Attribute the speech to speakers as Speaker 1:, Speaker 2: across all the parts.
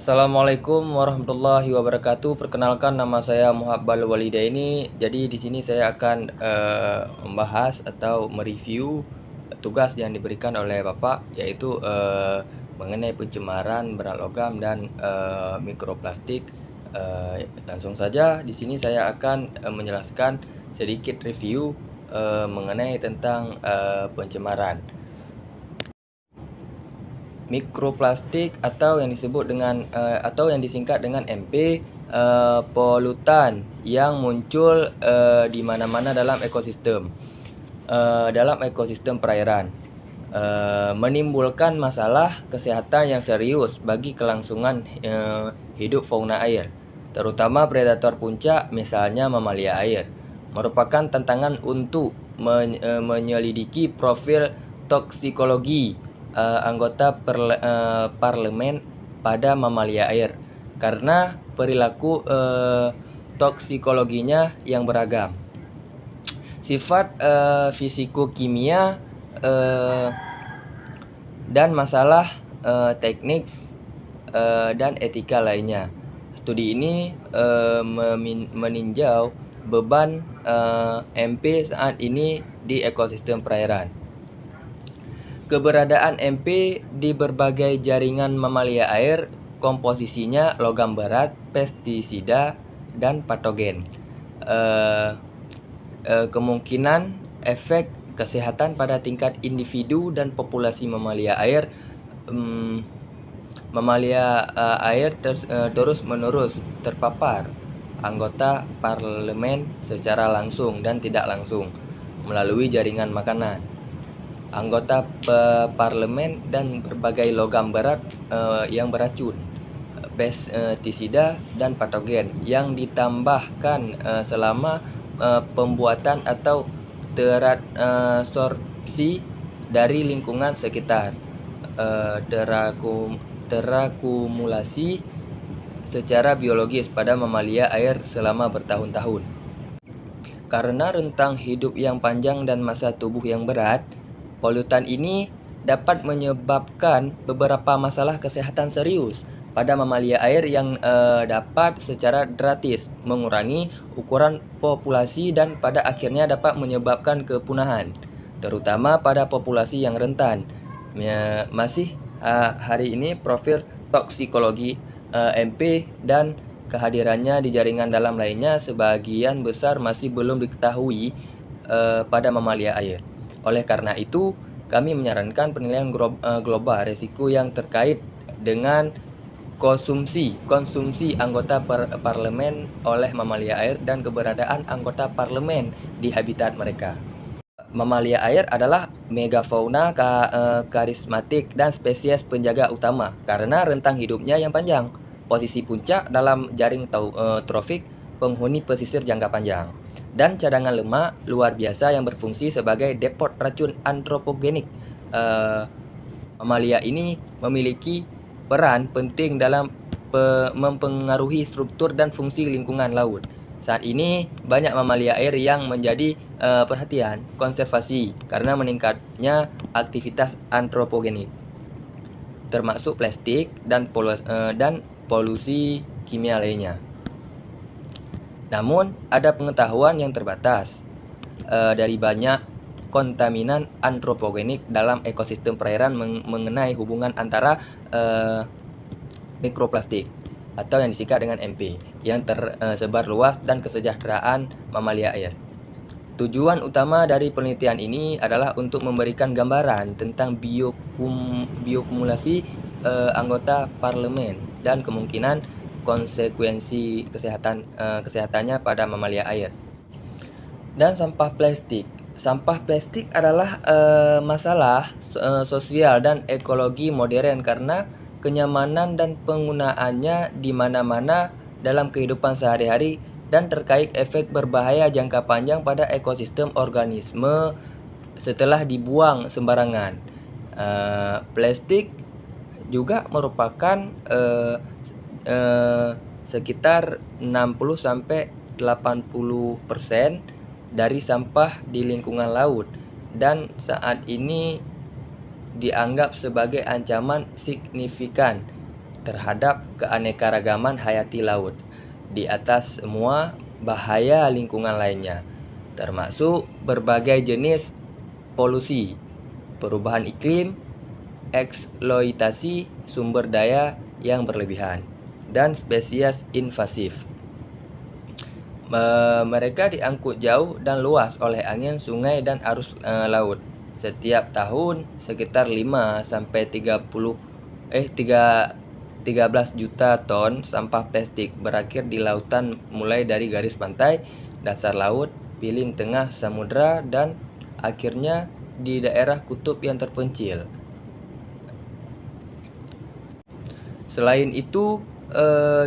Speaker 1: Assalamualaikum warahmatullahi wabarakatuh. Perkenalkan, nama saya Muhabbal Walidaini. Jadi di sini saya akan membahas atau mereview tugas yang diberikan oleh Bapak, yaitu mengenai pencemaran berat logam dan mikroplastik. Langsung saja di sini saya akan menjelaskan sedikit review mengenai tentang pencemaran. Mikroplastik atau yang disebut dengan atau yang disingkat dengan MP, polutan yang muncul di mana-mana dalam ekosistem perairan, menimbulkan masalah kesehatan yang serius bagi kelangsungan hidup fauna air, terutama predator puncak misalnya mamalia air. Merupakan tantangan untuk menyelidiki profil toksikologi anggota parlemen pada mamalia air karena perilaku toksikologinya yang beragam, sifat fisiko-kimia dan masalah teknik dan etika lainnya. Studi ini meninjau beban MP saat ini di ekosistem perairan. Keberadaan MP di berbagai jaringan mamalia air, komposisinya logam berat, pestisida, dan patogen. Kemungkinan efek kesehatan pada tingkat individu dan populasi mamalia air. Terus-menerus terpapar anggota parlemen secara langsung dan tidak langsung melalui jaringan makanan, anggota parlemen, dan berbagai logam berat yang beracun, pestisida, dan patogen yang ditambahkan selama pembuatan atau terabsorpsi dari lingkungan sekitar, terakumulasi secara biologis pada mamalia air selama bertahun-tahun. Karena rentang hidup yang panjang dan masa tubuh yang berat, polutan ini dapat menyebabkan beberapa masalah kesehatan serius pada mamalia air yang dapat secara drastis mengurangi ukuran populasi dan pada akhirnya dapat menyebabkan kepunahan, terutama pada populasi yang rentan. Masih hari ini profil toksikologi MP dan kehadirannya di jaringan dalam lainnya sebagian besar masih belum diketahui pada mamalia air. Oleh karena itu, kami menyarankan penilaian global risiko yang terkait dengan konsumsi anggota parlemen oleh mamalia air dan keberadaan anggota parlemen di habitat mereka. Mamalia air adalah megafauna karismatik dan spesies penjaga utama karena rentang hidupnya yang panjang, posisi puncak dalam jaring trofik penghuni pesisir jangka panjang, dan cadangan lemak luar biasa yang berfungsi sebagai depot racun antropogenik. Mamalia ini memiliki peran penting dalam mempengaruhi struktur dan fungsi lingkungan laut. Saat ini banyak mamalia air yang menjadi perhatian konservasi karena meningkatnya aktivitas antropogenik, termasuk plastik dan polusi kimia lainnya. Namun, ada pengetahuan yang terbatas dari banyak kontaminan antropogenik dalam ekosistem perairan mengenai hubungan antara mikroplastik atau yang disingkat dengan MP yang tersebar luas dan kesejahteraan mamalia air. Tujuan utama dari penelitian ini adalah untuk memberikan gambaran tentang biokumulasi anggota parlemen dan kemungkinan konsekuensi kesehatannya pada mamalia air. Dan sampah plastik. Sampah plastik adalah masalah sosial dan ekologi modern karena kenyamanan dan penggunaannya di mana-mana dalam kehidupan sehari-hari dan terkait efek berbahaya jangka panjang pada ekosistem organisme setelah dibuang sembarangan. Plastik juga merupakan sekitar 60-80% dari sampah di lingkungan laut dan saat ini dianggap sebagai ancaman signifikan terhadap keanekaragaman hayati laut, di atas semua bahaya lingkungan lainnya, termasuk berbagai jenis polusi, perubahan iklim, eksploitasi sumber daya yang berlebihan, dan spesies invasif. Mereka diangkut jauh dan luas oleh angin, sungai, dan arus laut. Setiap tahun sekitar 13 juta ton sampah plastik berakhir di lautan, mulai dari garis pantai, dasar laut, pilin tengah samudra, dan akhirnya di daerah kutub yang terpencil. Selain itu,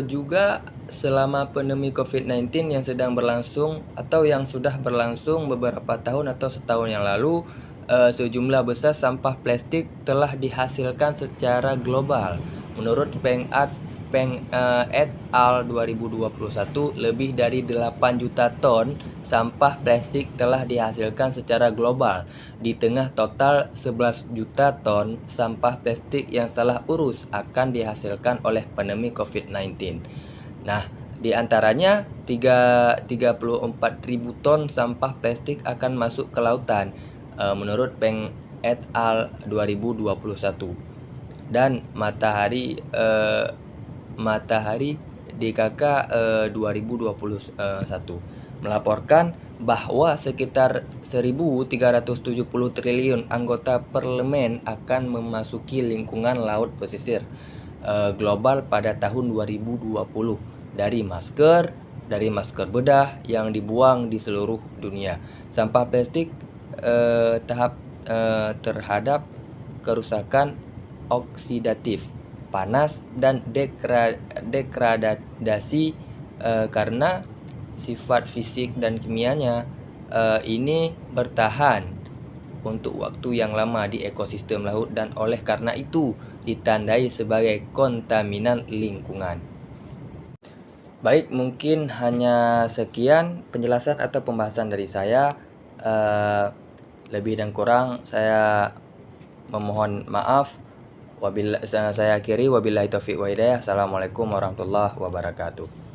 Speaker 1: juga selama pandemi COVID-19 yang sedang berlangsung atau yang sudah berlangsung beberapa tahun atau setahun yang lalu, sejumlah besar sampah plastik telah dihasilkan secara global. Menurut Peng et al. 2021, lebih dari 8 juta ton sampah plastik telah dihasilkan secara global, di tengah total 11 juta ton sampah plastik yang salah urus akan dihasilkan oleh pandemi COVID-19. Nah, di antaranya 34.000 ton sampah plastik akan masuk ke lautan, menurut Peng et al. 2021. Dan Matahari DKK 2021 melaporkan bahwa sekitar 1.370 triliun anggota parlemen akan memasuki lingkungan laut pesisir global pada tahun 2020 dari masker bedah yang dibuang di seluruh dunia. Sampah plastik terhadap kerusakan oksidatif, panas, dan degradasi karena sifat fisik dan kimianya ini bertahan untuk waktu yang lama di ekosistem laut, dan oleh karena itu ditandai sebagai kontaminan lingkungan. Baik, mungkin hanya sekian penjelasan atau pembahasan dari saya. Lebih dan kurang saya memohon maaf. Saya akhiri, wabillahi taufiq wa hidayah. Assalamualaikum warahmatullahi wabarakatuh.